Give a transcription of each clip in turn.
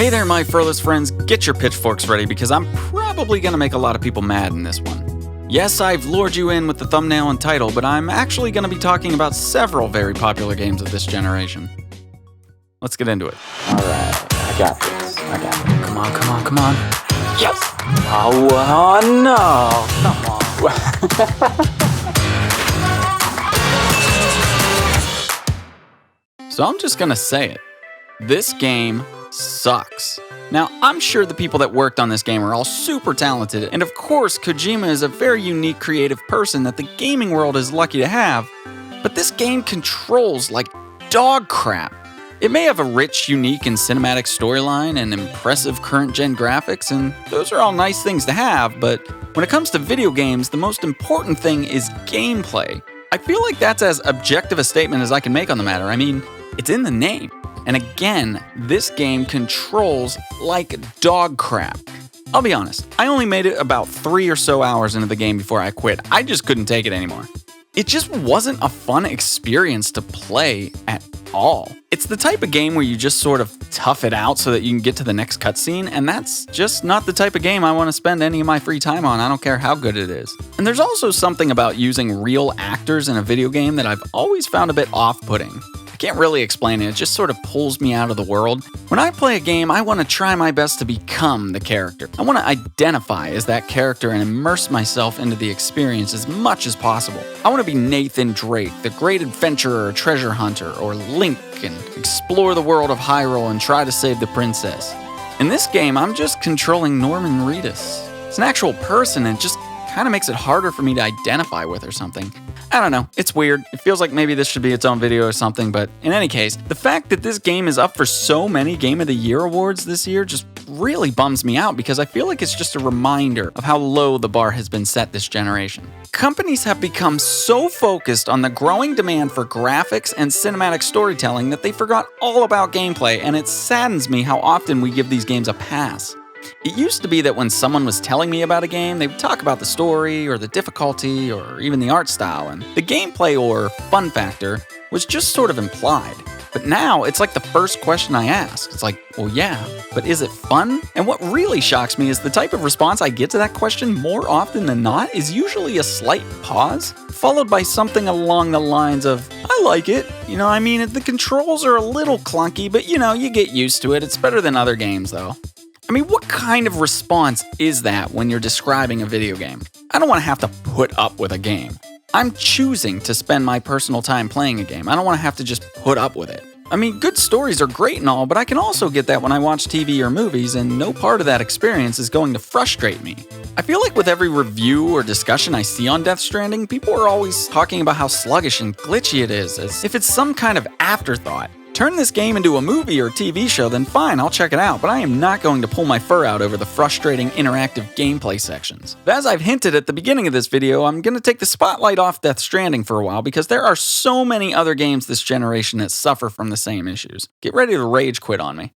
Hey there, my furless friends, get your pitchforks ready because I'm probably going to make a lot of people mad in this one. Yes, I've lured you in with the thumbnail and title, but I'm actually going to be talking about several very popular games of this generation. Let's get into it. Alright, I got this. Come on. Yes! Oh no! Come on. So I'm just going to say it. This game sucks. Now, I'm sure the people that worked on this game are all super talented, and of course, Kojima is a very unique creative person that the gaming world is lucky to have, but this game controls like dog crap. It may have a rich, unique, and cinematic storyline and impressive current-gen graphics, and those are all nice things to have, but when it comes to video games, the most important thing is gameplay. I feel like that's as objective a statement as I can make on the matter. I mean, it's in the name. And again, this game controls like dog crap. I'll be honest, I only made it about 3 or so hours into the game before I quit. I just couldn't take it anymore. It just wasn't a fun experience to play at all. It's the type of game where you just sort of tough it out so that you can get to the next cutscene, and that's just not the type of game I want to spend any of my free time on. I don't care how good it is. And there's also something about using real actors in a video game that I've always found a bit off-putting. Can't really explain it, it just sort of pulls me out of the world. When I play a game, I want to try my best to become the character. I want to identify as that character and immerse myself into the experience as much as possible. I want to be Nathan Drake, the great adventurer or treasure hunter, or Link and explore the world of Hyrule and try to save the princess. In this game, I'm just controlling Norman Reedus. It's an actual person and it just kind of makes it harder for me to identify with or something. I don't know, it's weird. It feels like maybe this should be its own video or something, but in any case, the fact that this game is up for so many Game of the Year awards this year just really bums me out because I feel like it's just a reminder of how low the bar has been set this generation. Companies have become so focused on the growing demand for graphics and cinematic storytelling that they forgot all about gameplay, and it saddens me how often we give these games a pass. It used to be that when someone was telling me about a game, they would talk about the story or the difficulty or even the art style, and the gameplay or fun factor was just sort of implied. But now it's like the first question I ask. It's like, well, yeah, but is it fun? And what really shocks me is the type of response I get to that question more often than not is usually a slight pause, followed by something along the lines of, I like it. The controls are a little clunky, but you get used to it. It's better than other games though. I mean, what kind of response is that when you're describing a video game? I don't want to have to put up with a game. I'm choosing to spend my personal time playing a game. I don't want to have to just put up with it. I mean, good stories are great and all, but I can also get that when I watch TV or movies, and no part of that experience is going to frustrate me. I feel like with every review or discussion I see on Death Stranding, people are always talking about how sluggish and glitchy it is, as if it's some kind of afterthought. Turn this game into a movie or TV show, then fine, I'll check it out, but I am not going to pull my fur out over the frustrating interactive gameplay sections. But as I've hinted at the beginning of this video, I'm going to take the spotlight off Death Stranding for a while because there are so many other games this generation that suffer from the same issues. Get ready to rage quit on me.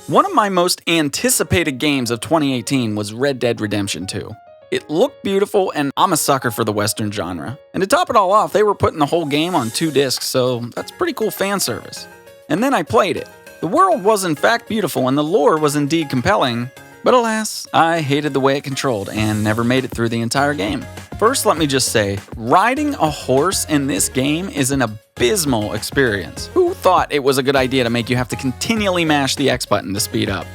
One of my most anticipated games of 2018 was Red Dead Redemption 2. It looked beautiful, and I'm a sucker for the Western genre. And to top it all off, they were putting the whole game on 2 discs, so that's pretty cool fan service. And then I played it. The world was in fact beautiful and the lore was indeed compelling, but alas, I hated the way it controlled and never made it through the entire game. First, let me just say, riding a horse in this game is an abysmal experience. Who thought it was a good idea to make you have to continually mash the X button to speed up?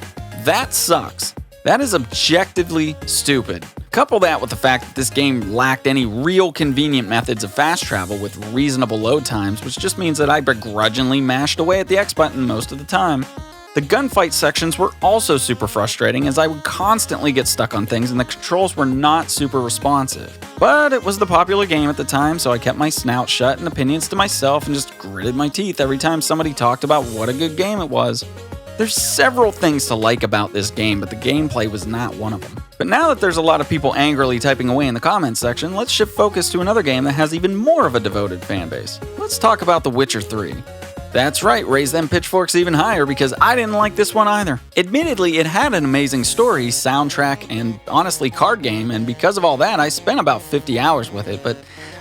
That sucks. That is objectively stupid. Couple that with the fact that this game lacked any real convenient methods of fast travel with reasonable load times, which just means that I begrudgingly mashed away at the X button most of the time. The gunfight sections were also super frustrating as I would constantly get stuck on things and the controls were not super responsive. But it was the popular game at the time, so I kept my snout shut and opinions to myself and just gritted my teeth every time somebody talked about what a good game it was. There's several things to like about this game, but the gameplay was not one of them. But now that there's a lot of people angrily typing away in the comments section, let's shift focus to another game that has even more of a devoted fanbase. Let's talk about The Witcher 3. That's right, raise them pitchforks even higher because I didn't like this one either. Admittedly, it had an amazing story, soundtrack, and honestly card game, and because of all that, I spent about 50 hours with it, but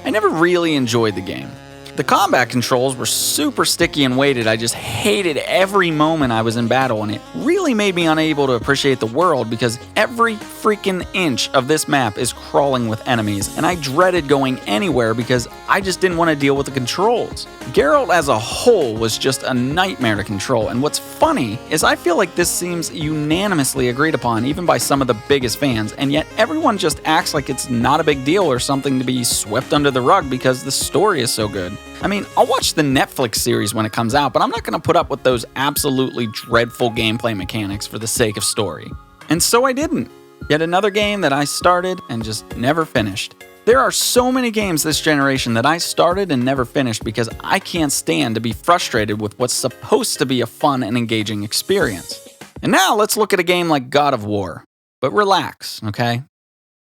I never really enjoyed the game. The combat controls were super sticky and weighted. I just hated every moment I was in battle, and it really made me unable to appreciate the world because every freaking inch of this map is crawling with enemies, and I dreaded going anywhere because I just didn't want to deal with the controls. Geralt as a whole was just a nightmare to control, and what's funny is I feel like this seems unanimously agreed upon even by some of the biggest fans, and yet everyone just acts like it's not a big deal or something to be swept under the rug because the story is so good. I mean, I'll watch the Netflix series when it comes out, but I'm not going to put up with those absolutely dreadful gameplay mechanics for the sake of story. And so I didn't. Yet another game that I started and just never finished. There are so many games this generation that I started and never finished because I can't stand to be frustrated with what's supposed to be a fun and engaging experience. And now let's look at a game like God of War. But relax, okay?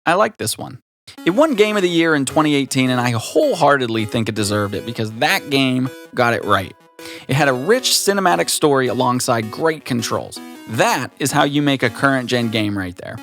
I like this one. It won Game of the Year in 2018, and I wholeheartedly think it deserved it because that game got it right. It had a rich cinematic story alongside great controls. That is how you make a current-gen game right there.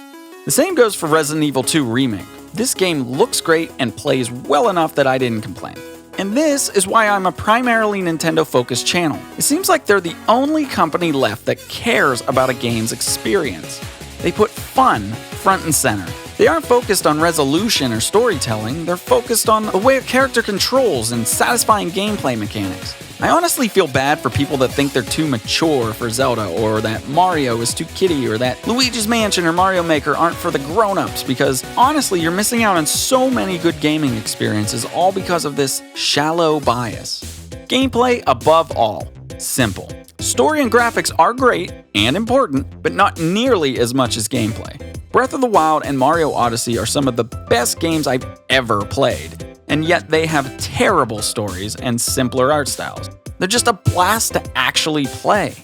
The same goes for Resident Evil 2 Remake. This game looks great and plays well enough that I didn't complain. And this is why I'm a primarily Nintendo-focused channel. It seems like they're the only company left that cares about a game's experience. They put fun front and center. They aren't focused on resolution or storytelling, they're focused on the way a character controls and satisfying gameplay mechanics. I honestly feel bad for people that think they're too mature for Zelda, or that Mario is too kiddie, or that Luigi's Mansion or Mario Maker aren't for the grown-ups, because honestly, you're missing out on so many good gaming experiences all because of this shallow bias. Gameplay above all. Simple. Story and graphics are great and important, but not nearly as much as gameplay. Breath of the Wild and Mario Odyssey are some of the best games I've ever played, and yet they have terrible stories and simpler art styles. They're just a blast to actually play.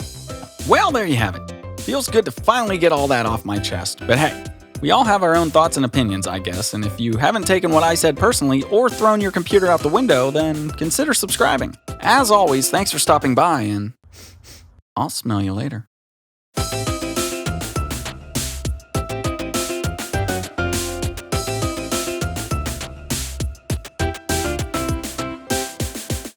Well, there you have it. Feels good to finally get all that off my chest, but hey, we all have our own thoughts and opinions, I guess, and if you haven't taken what I said personally or thrown your computer out the window, then consider subscribing. As always, thanks for stopping by, and I'll smell you later.